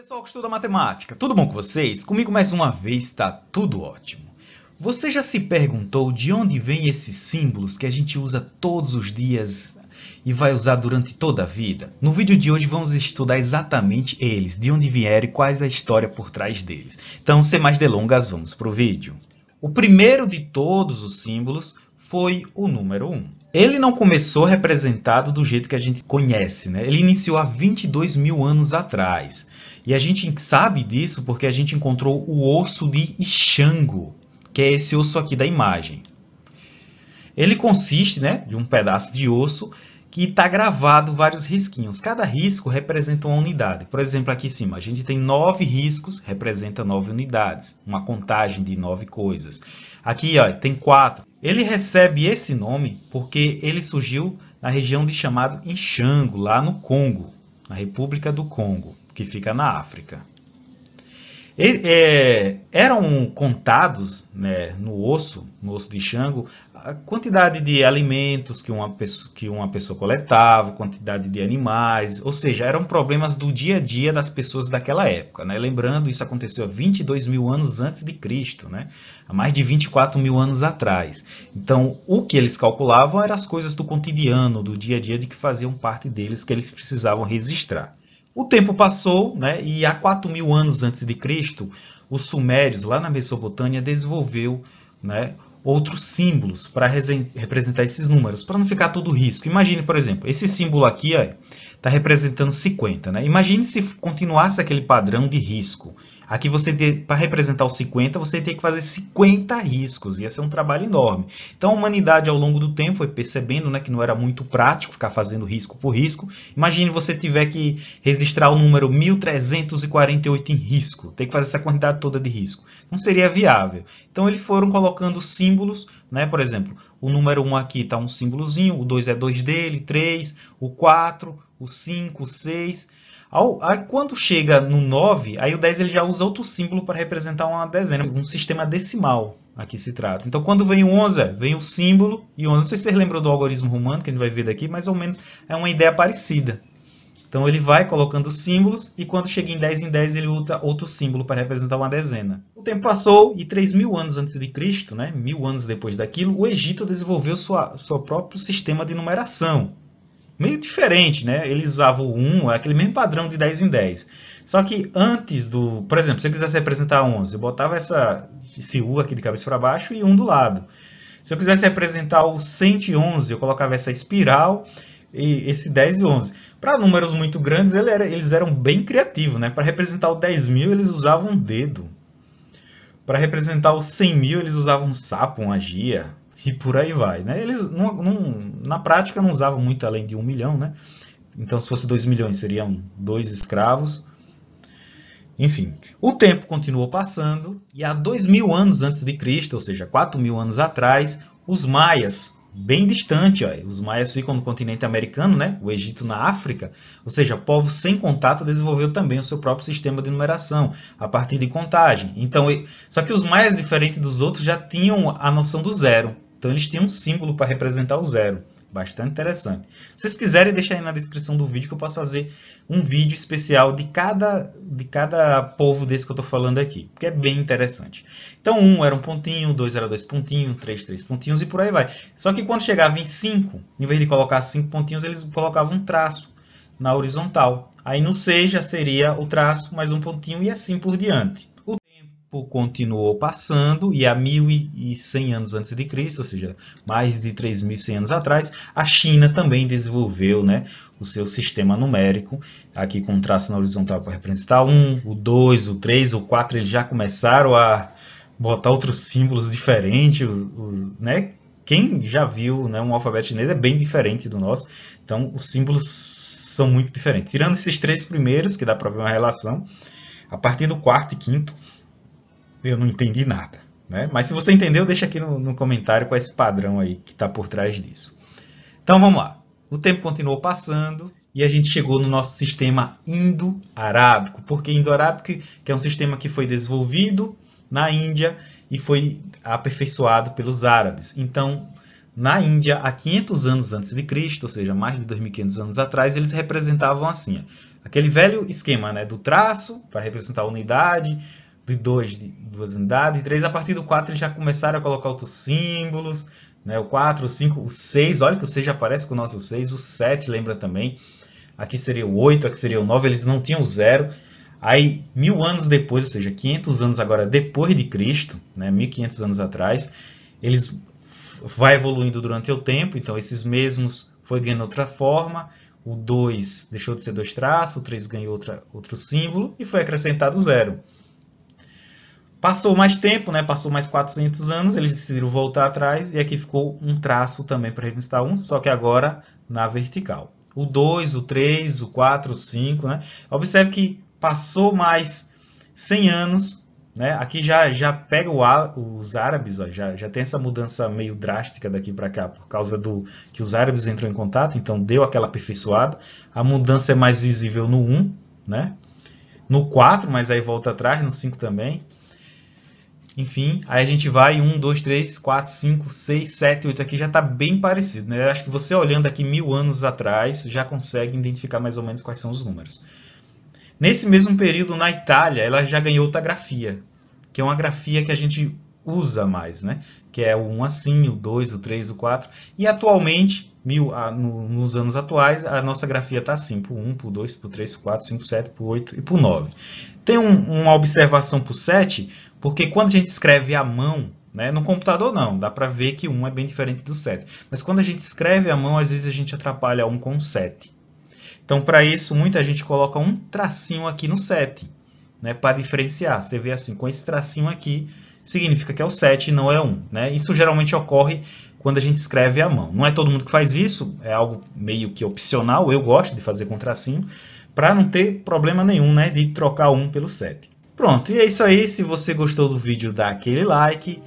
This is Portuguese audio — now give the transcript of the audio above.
Pessoal que estuda matemática, tudo bom com vocês? Comigo mais uma vez está tudo ótimo. Você já se perguntou de onde vêm esses símbolos que a gente usa todos os dias e vai usar durante toda a vida? No vídeo de hoje vamos estudar exatamente eles, de onde vieram e quais a história por trás deles. Então, sem mais delongas, vamos para o vídeo. O primeiro de todos os símbolos foi o número 1. Ele não começou representado do jeito que a gente conhece, né? Ele iniciou há 22 mil anos atrás. E a gente sabe disso porque a gente encontrou o osso de Ixango, que é esse osso aqui da imagem. Ele consiste, né, de um pedaço de osso que está gravado vários risquinhos. Cada risco representa uma unidade. Por exemplo, aqui em cima a gente tem 9 riscos, representa 9 unidades. Uma contagem de 9 coisas. Aqui ó, tem 4. Ele recebe esse nome porque ele surgiu na região de chamado Ixango, lá no Congo, na República do Congo, que fica na África. Eram contados, né, no osso de Ixango, a quantidade de alimentos que uma pessoa coletava, quantidade de animais, ou seja, eram problemas do dia a dia das pessoas daquela época, né? Lembrando, isso aconteceu há 22 mil anos antes de Cristo, né? Há mais de 24 mil anos atrás. Então, o que eles calculavam eram as coisas do cotidiano, do dia a dia, de que faziam parte deles, que eles precisavam registrar. O tempo passou, né, e há 4 mil anos antes de Cristo, os sumérios, lá na Mesopotâmia, desenvolveu, né, outros símbolos para representar esses números, para não ficar tudo risco. Imagine, por exemplo, esse símbolo aqui está representando 50. Né? Imagine se continuasse aquele padrão de risco. Aqui, para representar o 50, você tem que fazer 50 riscos. Ia ser um trabalho enorme. Então, a humanidade, ao longo do tempo, foi percebendo, né, que não era muito prático ficar fazendo risco por risco. Imagine você tiver que registrar o número 1348 em risco. Tem que fazer essa quantidade toda de risco. Não seria viável. Então, eles foram colocando símbolos, né? Por exemplo, o número 1 aqui está um símbolozinho, o 2 é 2 dele, 3, o 4, o 5, o 6... Aí, quando chega no 9, aí o 10 ele já usa outro símbolo para representar uma dezena, um sistema decimal aqui se trata. Então, quando vem o 11, vem o símbolo, e 11, não sei se vocês lembram do algarismo romano, que a gente vai ver daqui, mais ou menos é uma ideia parecida. Então, ele vai colocando símbolos, e quando chega em 10 ele usa outro símbolo para representar uma dezena. O tempo passou, e 3 mil anos antes de Cristo, né, 1000 anos depois daquilo, o Egito desenvolveu seu próprio sistema de numeração. Meio diferente, né? Eles usavam o 1, aquele mesmo padrão de 10 em 10. Só que antes do... Por exemplo, se eu quisesse representar 11, eu botava esse U aqui de cabeça para baixo e 1 do lado. Se eu quisesse representar o 111, eu colocava essa espiral e esse 10 e 11. Para números muito grandes, eles eram bem criativos, né? Para representar o 10.000, eles usavam um dedo. Para representar o 100.000, eles usavam um sapo, uma gia. E por aí vai, né? Eles na prática não usavam muito além de 1 milhão, né? Então, se fosse 2 milhões, seriam 2 escravos. Enfim, o tempo continuou passando e há 2 mil anos antes de Cristo, ou seja, 4 mil anos atrás, os maias, bem distante, os maias ficam no continente americano, né? O Egito na África, ou seja, povos sem contato desenvolveu também o seu próprio sistema de numeração, a partir de contagem. Então, só que os maias, diferente dos outros, já tinham a noção do zero. Então, eles têm um símbolo para representar o zero. Bastante interessante. Se vocês quiserem, deixa aí na descrição do vídeo que eu posso fazer um vídeo especial de cada povo desse que eu estou falando aqui. Porque é bem interessante. Então, 1 era um pontinho, 2 era 2 pontinhos, 3, 3 pontinhos e por aí vai. Só que quando chegava em 5, em vez de colocar 5 pontinhos, eles colocavam um traço na horizontal. Aí no 6 já seria o traço mais um pontinho e assim por diante. Continuou passando e há 1.100 anos antes de Cristo, ou seja, mais de 3.100 anos atrás, a China também desenvolveu, né, o seu sistema numérico, aqui com um traço na horizontal para representar 1, o 2, o 3, o 4, eles já começaram a botar outros símbolos diferentes, né? Quem já viu, né, um alfabeto chinês é bem diferente do nosso, então os símbolos são muito diferentes. Tirando esses 3 primeiros, que dá para ver uma relação, a partir do 4º e 5º, eu não entendi nada, né? Mas se você entendeu, deixa aqui no comentário qual é esse padrão aí que está por trás disso. Então vamos lá. O tempo continuou passando e a gente chegou no nosso sistema indo-arábico. Por que indo-arábico? Que é um sistema que foi desenvolvido na Índia e foi aperfeiçoado pelos árabes. Então, Na Índia, há 500 anos antes de Cristo, ou seja, mais de 2.500 anos atrás, eles representavam assim, ó, aquele velho esquema, né, do traço, para representar a unidade, de 2, de 2 unidades, e 3, a partir do 4 eles já começaram a colocar outros símbolos, né, o 4, o 5, o 6, olha que o 6 já aparece com o nosso 6, o 7 lembra também, aqui seria o 8, aqui seria o 9, eles não tinham o 0. Aí, 1000 anos depois, ou seja, 500 anos agora depois de Cristo, né, 1500 anos atrás, eles vai evoluindo durante o tempo, então esses mesmos foi ganhando outra forma, o 2 deixou de ser 2 traços, o 3 ganhou outro símbolo e foi acrescentado o 0. Passou mais tempo, né, passou mais 400 anos, eles decidiram voltar atrás e aqui ficou um traço também para representar 1, só que agora na vertical. O 2, o 3, o 4, o 5, né? Observe que passou mais 100 anos, né? Aqui já pega os árabes, ó, já tem essa mudança meio drástica daqui para cá, por causa do que os árabes entram em contato, então deu aquela aperfeiçoada. A mudança é mais visível no 1, né? No 4, mas aí volta atrás, no 5 também. Enfim, aí a gente vai 1, 2, 3, 4, 5, 6, 7, 8. Aqui já está bem parecido, né? Eu acho que você olhando aqui 1000 anos atrás já consegue identificar mais ou menos quais são os números. Nesse mesmo período, na Itália, ela já ganhou outra grafia, que é uma grafia que a gente usa mais, né? Que é o 1 assim, o 2, o 3, o 4. E atualmente, nos anos atuais, a nossa grafia está assim, para o 1, para o 2, para o 3, para o 4, 5, 7, para o 8 e para o 9. Tem uma observação para o 7, porque quando a gente escreve à mão, né, no computador não, dá para ver que 1 é bem diferente do 7. Mas quando a gente escreve à mão, às vezes a gente atrapalha 1 com o 7. Então, para isso, muita gente coloca um tracinho aqui no 7, né, para diferenciar. Você vê assim, com esse tracinho aqui, significa que é o 7 e não é 1. Né? Isso geralmente ocorre quando a gente escreve à mão. Não é todo mundo que faz isso, é algo meio que opcional, eu gosto de fazer com tracinho, para não ter problema nenhum, né, de trocar 1 pelo 7. Pronto, e é isso aí. Se você gostou do vídeo, dá aquele like.